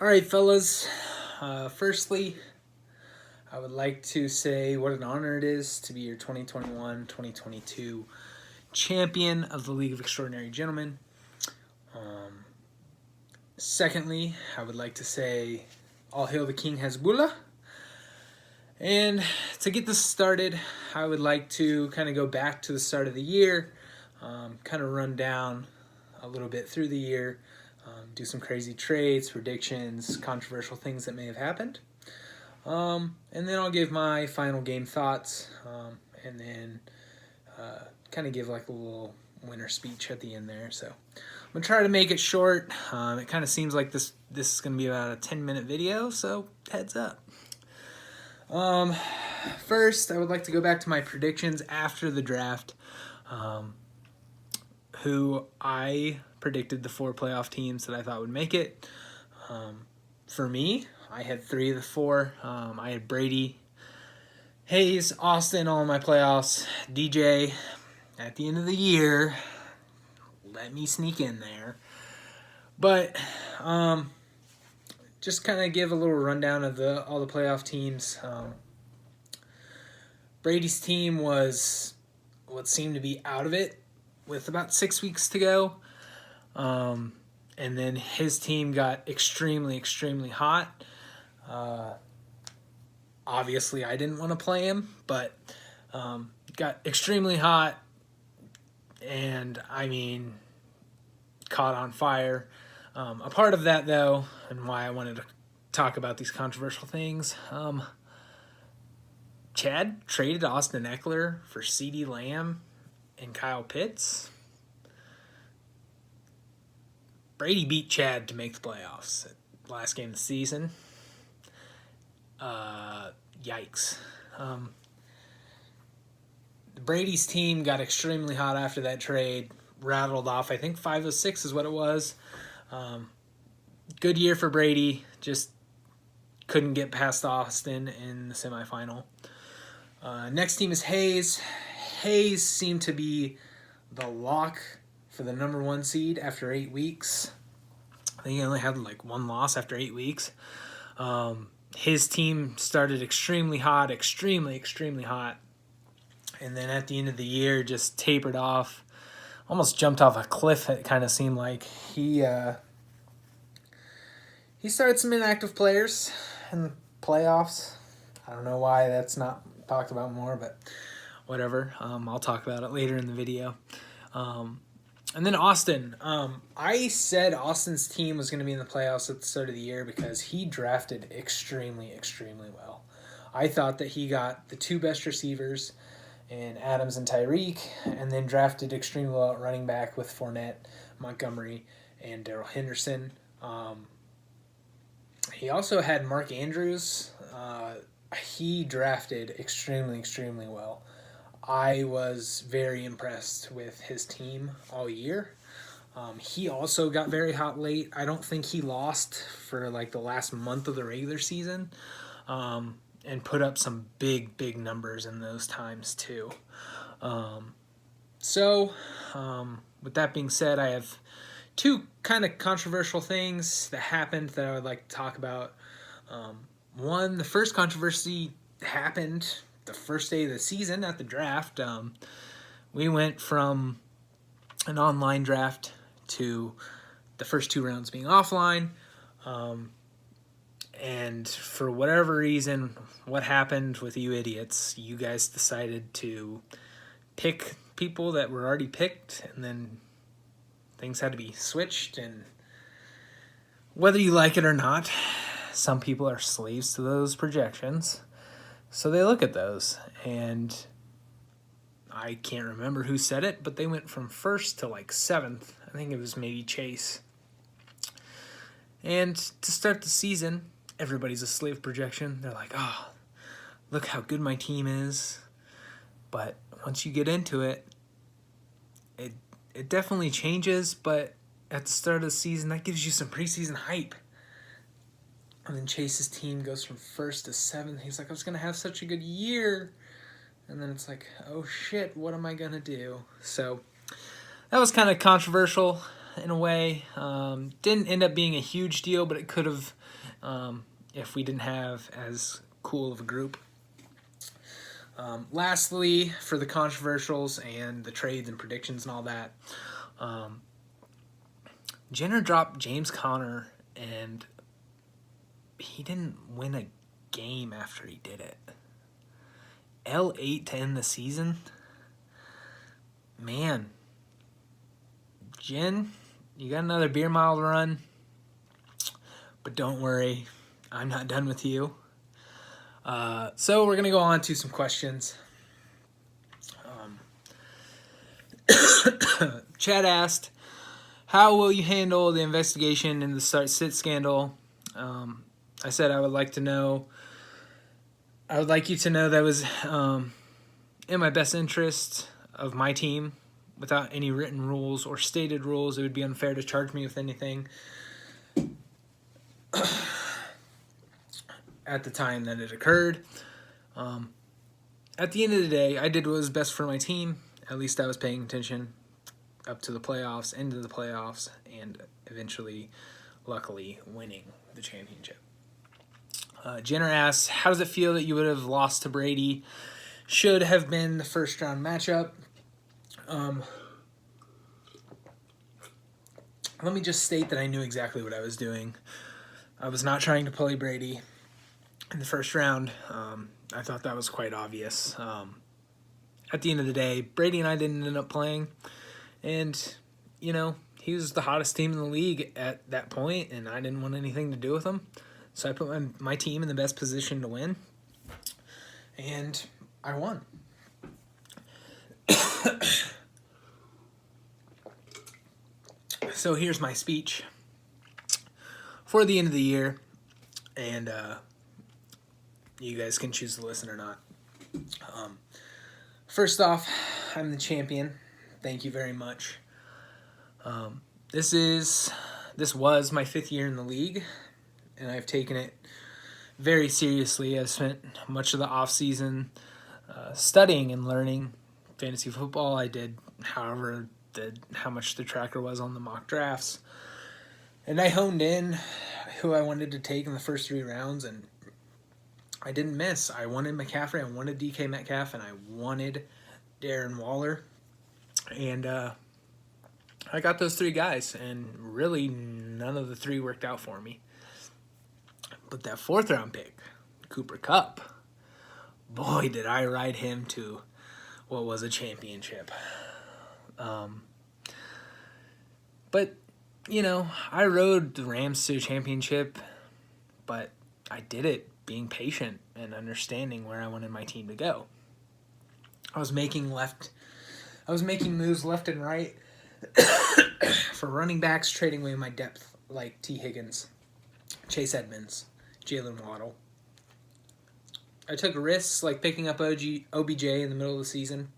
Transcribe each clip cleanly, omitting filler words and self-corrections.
All right, fellas. Firstly, I would like to say what an honor it is to be your 2021-2022 champion of the League of Extraordinary Gentlemen. Secondly, I would like to say all hail the King Hezbollah. And to get this started, I would like to kind of go back to the start of the year, kind of run down a little bit through the year, do some crazy trades, predictions, controversial things that may have happened. And then I'll give my final game thoughts, and then kind of give like a little winner speech at the end there. So I'm going to try to make it short. It kind of seems like this is going to be about a 10-minute video, so heads up. First, I would like to go back to my predictions after the draft. Who I predicted the 4 playoff teams that I thought would make it. For me, I had 3 of the 4. I had Brady, Hayes, Austin all in my playoffs. DJ, at the end of the year, let me sneak in there. But just kind of give a little rundown of all the playoff teams. Brady's team was what seemed to be out of it with about 6 weeks to go. And then his team got extremely, extremely hot. Obviously, I didn't want to play him, but got extremely hot. And, caught on fire. A part of that, though, and why I wanted to talk about these controversial things, Chad traded Austin Eckler for CeeDee Lamb and Kyle Pitts. Brady beat Chad to make the playoffs at the last game of the season. Yikes. Brady's team got extremely hot after that trade. Rattled off, I think 5-6 is what it was. Good year for Brady. Just couldn't get past Austin in the semifinal. Next team is Hayes. Hayes seemed to be the lock for the number 1 seed after 8 weeks. I think he only had like 1 loss after 8 weeks. His team started extremely hot, extremely hot. And then at the end of the year just tapered off. Almost jumped off a cliff, it kind of seemed like. He started some inactive players in the playoffs. I don't know why that's not talked about more, but whatever. I'll talk about it later in the video. And then Austin. I said Austin's team was going to be in the playoffs at the start of the year because he drafted extremely well. I thought that he got the 2 best receivers in Adams and Tyreek, and then drafted extremely well at running back with Fournette, Montgomery, and Darrell Henderson. He also had Mark Andrews. He drafted extremely well. I was very impressed with his team all year. He also got very hot late. I don't think he lost for like the last month of the regular season. And put up some big numbers in those times too. With that being said, I have 2 kind of controversial things that happened that I would like to talk about. One, the first controversy happened the first day of the season at the draft. We went from an online draft to the first 2 rounds being offline. And for whatever reason, what happened with you idiots, you guys decided to pick people that were already picked, and then things had to be switched. And whether you like it or not, some people are slaves to those projections. So they look at those, and I can't remember who said it, but they went from 1st to like 7th. I think it was maybe Chase. And to start the season, everybody's a slave projection. They're like, oh, look how good my team is. But once you get into it, it definitely changes. But at the start of the season, that gives you some preseason hype. And then Chase's team goes from 1st to 7th. He's like, I was going to have such a good year. And then it's like, oh shit, what am I going to do? So that was kind of controversial. in a way. Didn't end up being a huge deal, but it could have if we didn't have as cool of a group. Lastly, for the controversials and the trades and predictions and all that, Jenner dropped James Conner, and he didn't win a game after he did it. L8 to end the season? Man. Jen, you got another beer mile to run, but don't worry, I'm not done with you. So we're going to go on to some questions. Chad asked, how will you handle the investigation in the Sit scandal? I said I would like you to know that was in my best interest of my team. Without any written rules or stated rules, it would be unfair to charge me with anything at the time that it occurred. At the end of the day, I did what was best for my team. At least I was paying attention up to the playoffs, into the playoffs, and eventually, luckily, winning the championship. Jenner asks, how does it feel that you would have lost to Brady? Should have been the first round matchup. Let me just state that I knew exactly what I was doing. I was not trying to play Brady in the first round. I thought that was quite obvious. At the end of the day, Brady and I didn't end up playing. And, you know, he was the hottest team in the league at that point, and I didn't want anything to do with him. So I put my team in the best position to win. And I won. So here's my speech for the end of the year, and you guys can choose to listen or not. First off, I'm the champion. Thank you very much. This was my 5th year in the league, and I've taken it very seriously. I've spent much of the off season studying and learning fantasy football. I did how much the tracker was on the mock drafts. And I honed in who I wanted to take in the first 3 rounds, and I didn't miss. I wanted McCaffrey, I wanted DK Metcalf, and I wanted Darren Waller. And I got those 3 guys, and really none of the 3 worked out for me. But that 4th round pick, Cooper Kupp, boy, did I ride him to what was a championship. But, you know, I rode the Rams to a championship, but I did it being patient and understanding where I wanted my team to go. I was making moves left and right for running backs, trading away my depth like T. Higgins, Chase Edmonds, Jalen Waddle. I took risks like picking up OBJ in the middle of the season,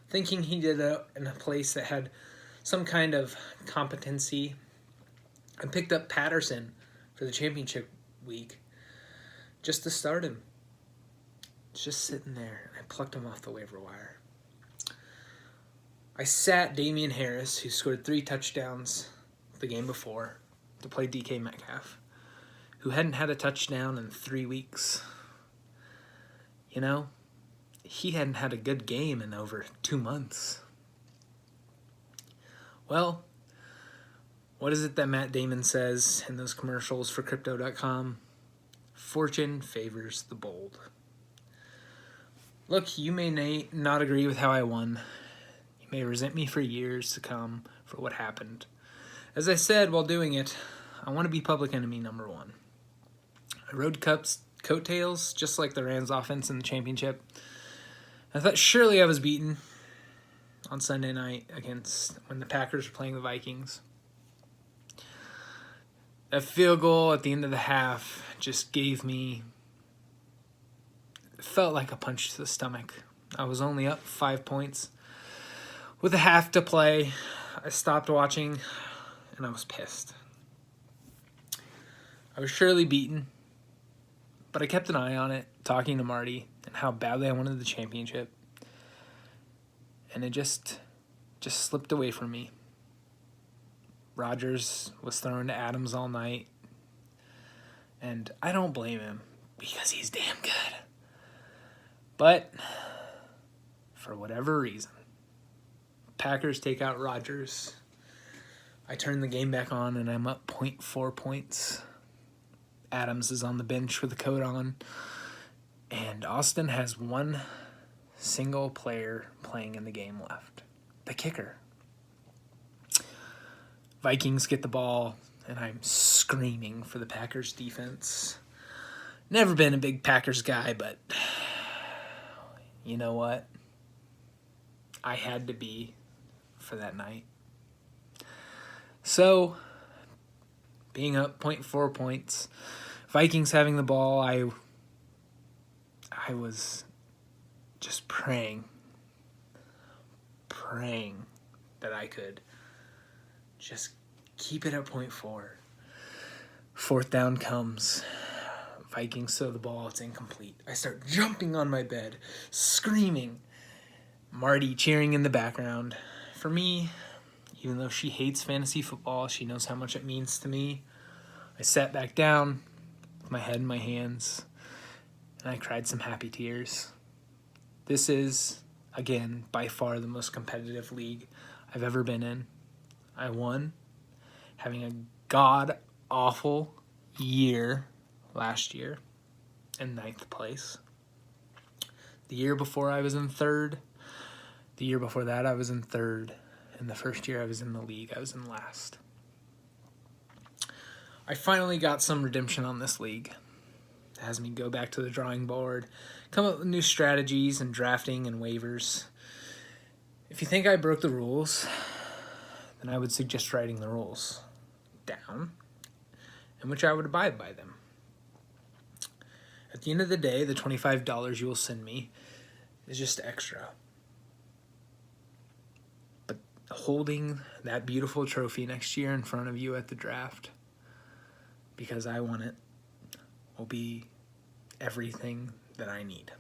thinking he did it in a place that had some kind of competency. I picked up Patterson for the championship week just to start him. Just sitting there, and I plucked him off the waiver wire. I sat Damian Harris, who scored 3 touchdowns the game before, to play DK Metcalf, who hadn't had a touchdown in 3 weeks. You know, he hadn't had a good game in over 2 months. Well, what is it that Matt Damon says in those commercials for Crypto.com? Fortune favors the bold. Look, you may not agree with how I won. You may resent me for years to come for what happened. As I said while doing it, I want to be public enemy number 1. I rode Kupp's coattails, just like the Rams offense in the championship. I thought surely I was beaten on Sunday night when the Packers were playing the Vikings. That field goal at the end of the half just it felt like a punch to the stomach. I was only up 5 points. With a half to play, I stopped watching, and I was pissed. I was surely beaten, but I kept an eye on it, talking to Marty, and how badly I wanted the championship. And it just slipped away from me. Rodgers was throwing to Adams all night. And I don't blame him because he's damn good. But for whatever reason, Packers take out Rodgers. I turn the game back on and I'm up 0.4 points. Adams is on the bench with the coat on. And Austin has one single player playing in the game left. The kicker. Vikings get the ball, and I'm screaming for the Packers defense. Never been a big Packers guy, but you know what? I had to be for that night. So, being up 0.4 points, Vikings having the ball, I was just praying that I could just keep it at 0.4. Fourth down comes. Vikings throw the ball. It's incomplete. I start jumping on my bed, screaming. Marty cheering in the background. For me, even though she hates fantasy football, she knows how much it means to me. I sat back down with my head in my hands, and I cried some happy tears. This is, again, by far the most competitive league I've ever been in. I won, having a god-awful year last year in 9th place. The year before I was in 3rd. The year before that I was in 3rd. And the first year I was in the league, I was in last. I finally got some redemption on this league. It has me go back to the drawing board, come up with new strategies and drafting and waivers. If you think I broke the rules, then I would suggest writing the rules down, in which I would abide by them. At the end of the day, the $25 you will send me is just extra. But holding that beautiful trophy next year in front of you at the draft, because I want it, will be everything that I need.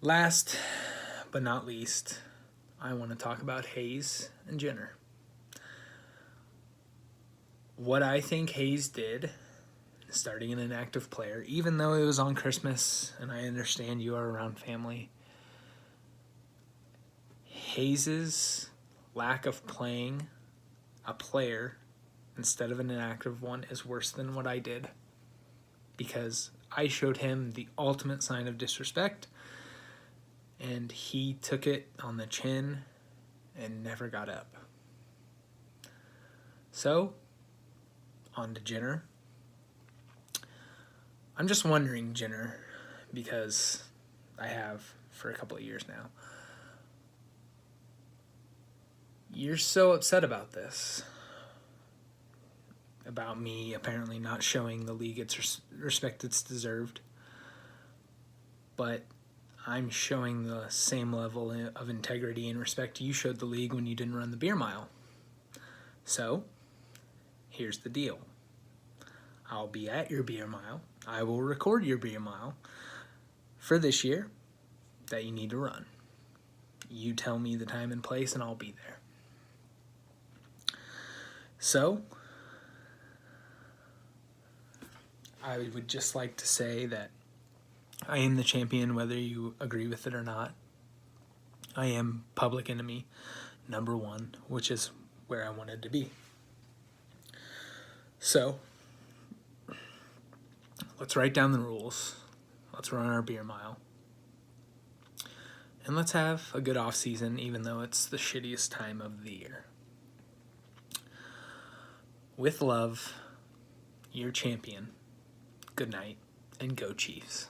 Last but not least, I want to talk about Hayes and Jenner. What I think Hayes did, starting an inactive player, even though it was on Christmas, and I understand you are around family, Hayes's lack of playing a player instead of an inactive one is worse than what I did, because I showed him the ultimate sign of disrespect, and he took it on the chin and never got up. So, on to Jenner. I'm just wondering, Jenner, because I have for a couple of years now. You're so upset about this. About me apparently not showing the league its respect it's deserved. But I'm showing the same level of integrity and respect you showed the league when you didn't run the beer mile. So, here's the deal. I'll be at your beer mile. I will record your beer mile for this year that you need to run. You tell me the time and place and I'll be there. So, I would just like to say that I am the champion whether you agree with it or not. I am public enemy number 1, which is where I wanted to be. So, let's write down the rules. Let's run our beer mile. And let's have a good off season, even though it's the shittiest time of the year. With love, your champion. Good night, and go Chiefs.